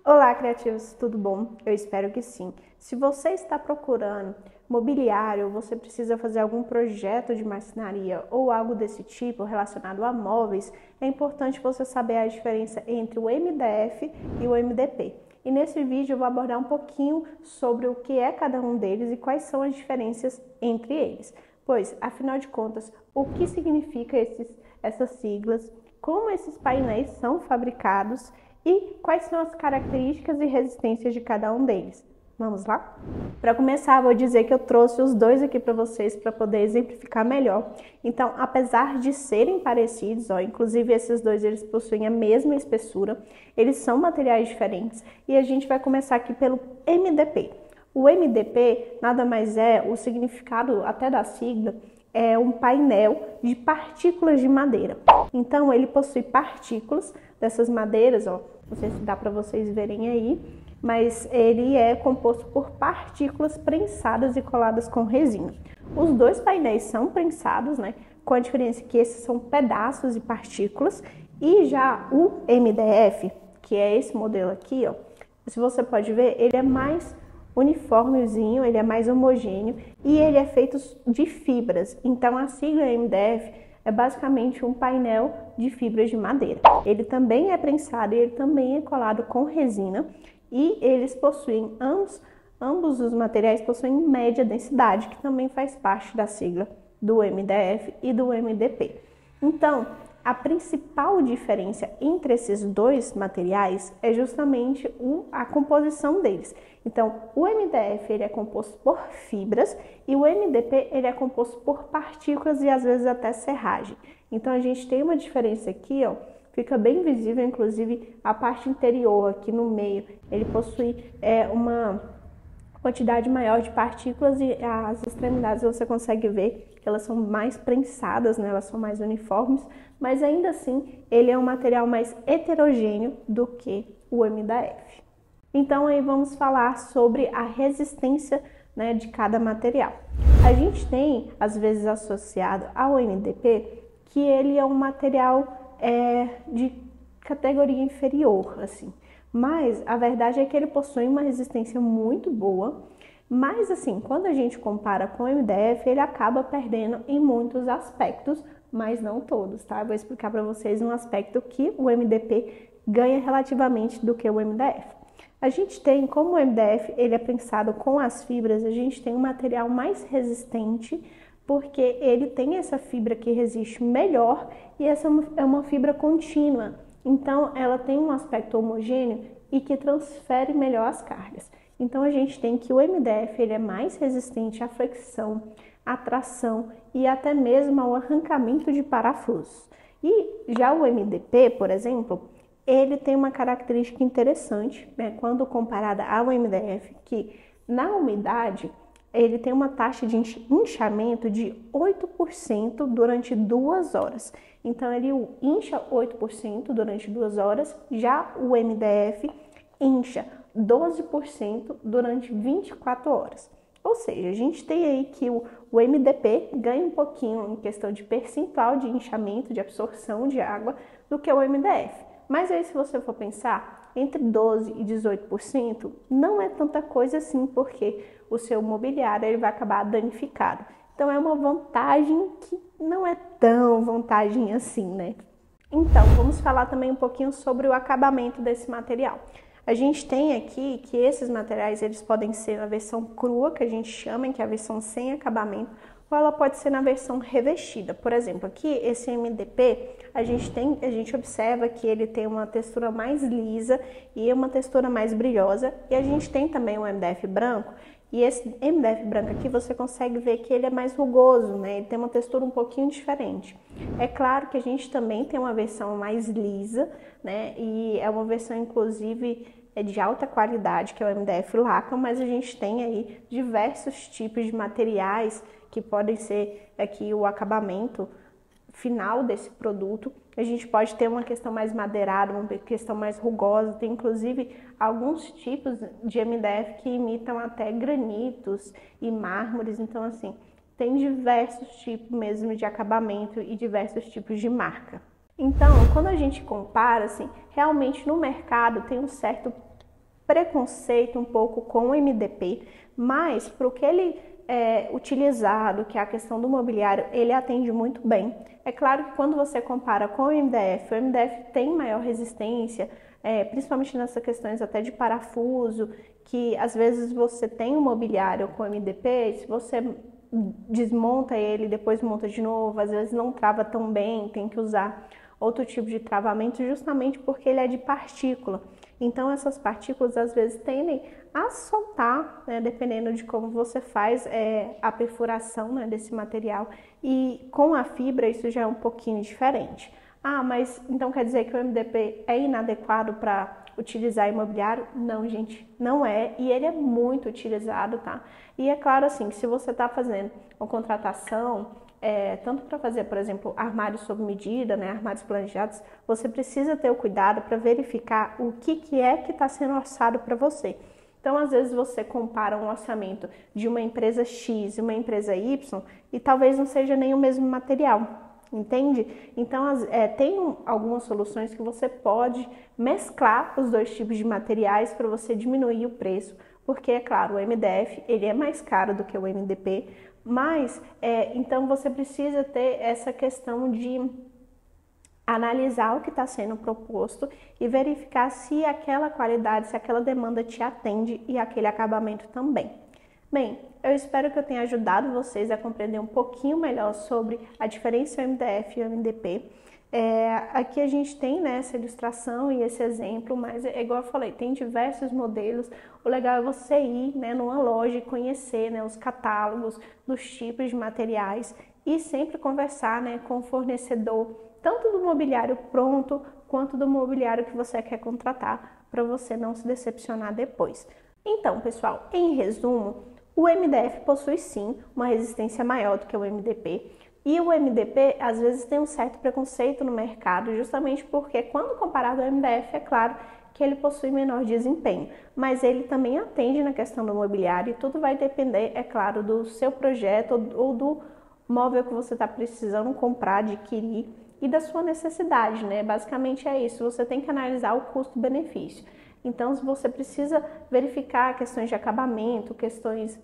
Olá, criativos, tudo bom? Eu espero que sim. Se você está procurando mobiliário, você precisa fazer algum projeto de marcenaria ou algo desse tipo relacionado a móveis, é importante você saber a diferença entre o MDF e o MDP. E nesse vídeo eu vou abordar um pouquinho sobre o que é cada um deles e quais são as diferenças entre eles. Pois, afinal de contas, o que significa essas siglas, como esses painéis são fabricados e quais são as características e resistências de cada um deles. Vamos lá? Para começar, vou dizer que eu trouxe os dois aqui para vocês para poder exemplificar melhor. Então, apesar de serem parecidos, inclusive esses dois eles possuem a mesma espessura, eles são materiais diferentes e a gente vai começar aqui pelo MDP. O MDP nada mais é, o significado até da sigla, é um painel de partículas de madeira. Então, ele possui partículas dessas madeiras, não sei se dá para vocês verem aí, mas ele é composto por partículas prensadas e coladas com resina. Os dois painéis são prensados, com a diferença que esses são pedaços de partículas, e já o MDF, que é esse modelo aqui, se você pode ver, ele é mais uniformezinho, ele é mais homogêneo e ele é feito de fibras. Então a sigla MDF é basicamente um painel de fibras de madeira. Ele também é prensado e ele também é colado com resina e eles possuem, ambos os materiais possuem média densidade, que também faz parte da sigla do MDF e do MDP. Então, a principal diferença entre esses dois materiais é justamente a composição deles. Então, o MDF ele é composto por fibras e o MDP ele é composto por partículas e às vezes até serragem. Então, a gente tem uma diferença aqui, fica bem visível, inclusive a parte interior aqui no meio, ele possui uma quantidade maior de partículas e as extremidades você consegue ver que elas são mais prensadas, elas são mais uniformes, mas ainda assim ele é um material mais heterogêneo do que o MDF. Então aí vamos falar sobre a resistência de cada material. A gente tem às vezes associado ao MDP que ele é um material de categoria inferior, assim. Mas a verdade é que ele possui uma resistência muito boa, mas assim, quando a gente compara com o MDF, ele acaba perdendo em muitos aspectos, mas não todos, tá? Eu vou explicar para vocês um aspecto que o MDP ganha relativamente do que o MDF. A gente tem, como o MDF ele é prensado com as fibras, a gente tem um material mais resistente, porque ele tem essa fibra que resiste melhor e essa é uma fibra contínua. Então, ela tem um aspecto homogêneo e que transfere melhor as cargas. Então, a gente tem que o MDF ele é mais resistente à fricção, à tração e até mesmo ao arrancamento de parafusos. E já o MDP, por exemplo, ele tem uma característica interessante, quando comparada ao MDF, que na umidade ele tem uma taxa de inchamento de 8% durante 2 horas. Então, ele incha 8% durante 2 horas, já o MDF incha 12% durante 24 horas. Ou seja, a gente tem aí que o MDP ganha um pouquinho em questão de percentual de inchamento, de absorção de água, do que o MDF. Mas aí, se você for pensar, entre 12% e 18% não é tanta coisa assim, porque o seu mobiliário ele vai acabar danificado. Então, é uma vantagem que não é tão vantagem assim, Então, vamos falar também um pouquinho sobre o acabamento desse material. A gente tem aqui que esses materiais eles podem ser a versão crua, que a gente chama, que é a versão sem acabamento, ou ela pode ser na versão revestida. Por exemplo, aqui esse MDP, a gente observa que ele tem uma textura mais lisa e uma textura mais brilhosa, e a gente tem também o MDF branco, e esse MDF branco aqui você consegue ver que ele é mais rugoso, ele tem uma textura um pouquinho diferente. É claro que a gente também tem uma versão mais lisa, e é uma versão inclusive de alta qualidade, que é o MDF Laca, mas a gente tem aí diversos tipos de materiais que podem ser aqui o acabamento final desse produto. A gente pode ter uma questão mais madeirada, uma questão mais rugosa, tem inclusive alguns tipos de MDF que imitam até granitos e mármores, então assim, tem diversos tipos mesmo de acabamento e diversos tipos de marca. Então, quando a gente compara, assim, realmente no mercado tem um certo preconceito um pouco com o MDP, mas para o que ele é utilizado, que é a questão do mobiliário, ele atende muito bem. É claro que quando você compara com o MDF tem maior resistência, principalmente nessas questões até de parafuso, que às vezes você tem um mobiliário com MDP, se você desmonta ele, depois monta de novo, às vezes não trava tão bem, tem que usar outro tipo de travamento justamente porque ele é de partícula. Então essas partículas às vezes tendem a soltar, né, dependendo de como você faz a perfuração, né, desse material, e com a fibra isso já é um pouquinho diferente. Ah, mas então quer dizer que o MDP é inadequado para utilizar imobiliário? Não, gente, não é, e ele é muito utilizado, tá? E é claro assim, que se você está fazendo uma contratação, tanto para fazer, por exemplo, armários sob medida, né, armários planejados, você precisa ter o cuidado para verificar o que é que está sendo orçado para você. Então, às vezes você compara um orçamento de uma empresa X e uma empresa Y e talvez não seja nem o mesmo material, entende? Então, tem algumas soluções que você pode mesclar os dois tipos de materiais para você diminuir o preço, porque, é claro, o MDF ele é mais caro do que o MDP, mas então você precisa ter essa questão de analisar o que está sendo proposto e verificar se aquela qualidade, se aquela demanda te atende e aquele acabamento também. Bem, eu espero que eu tenha ajudado vocês a compreender um pouquinho melhor sobre a diferença entre o MDF e o MDP. Aqui a gente tem, né, essa ilustração e esse exemplo, mas igual eu falei, tem diversos modelos. O legal é você ir, né, numa loja e conhecer, né, os catálogos dos tipos de materiais e sempre conversar, né, com o fornecedor, tanto do mobiliário pronto quanto do mobiliário que você quer contratar, para você não se decepcionar depois. Então, pessoal, em resumo, o MDF possui sim uma resistência maior do que o MDP. E o MDP, às vezes, tem um certo preconceito no mercado, justamente porque, quando comparado ao MDF, é claro que ele possui menor desempenho, mas ele também atende na questão do mobiliário e tudo vai depender, é claro, do seu projeto ou do móvel que você está precisando comprar, adquirir e da sua necessidade, né? Basicamente é isso, você tem que analisar o custo-benefício. Então, se você precisa verificar questões de acabamento, questões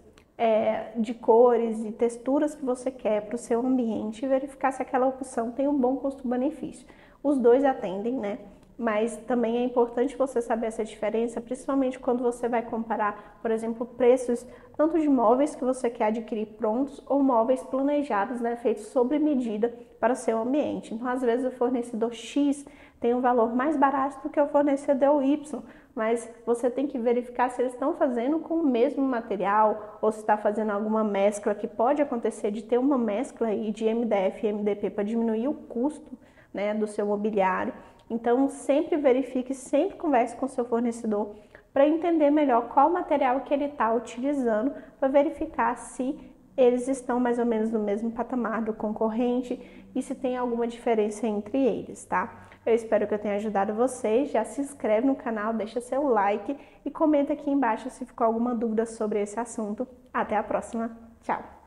de cores e texturas que você quer para o seu ambiente e verificar se aquela opção tem um bom custo-benefício. Os dois atendem, né? Mas também é importante você saber essa diferença, principalmente quando você vai comparar, por exemplo, preços tanto de móveis que você quer adquirir prontos ou móveis planejados, né, feitos sob medida para o seu ambiente. Então, às vezes, o fornecedor X tem um valor mais barato do que o fornecedor Y, mas você tem que verificar se eles estão fazendo com o mesmo material ou se está fazendo alguma mescla, que pode acontecer de ter uma mescla aí de MDF e MDP para diminuir o custo, né, do seu mobiliário. Então, sempre verifique, sempre converse com o seu fornecedor para entender melhor qual material que ele está utilizando, para verificar se eles estão mais ou menos no mesmo patamar do concorrente e se tem alguma diferença entre eles, tá? Eu espero que eu tenha ajudado vocês. Já se inscreve no canal, deixa seu like e comenta aqui embaixo se ficou alguma dúvida sobre esse assunto. Até a próxima. Tchau!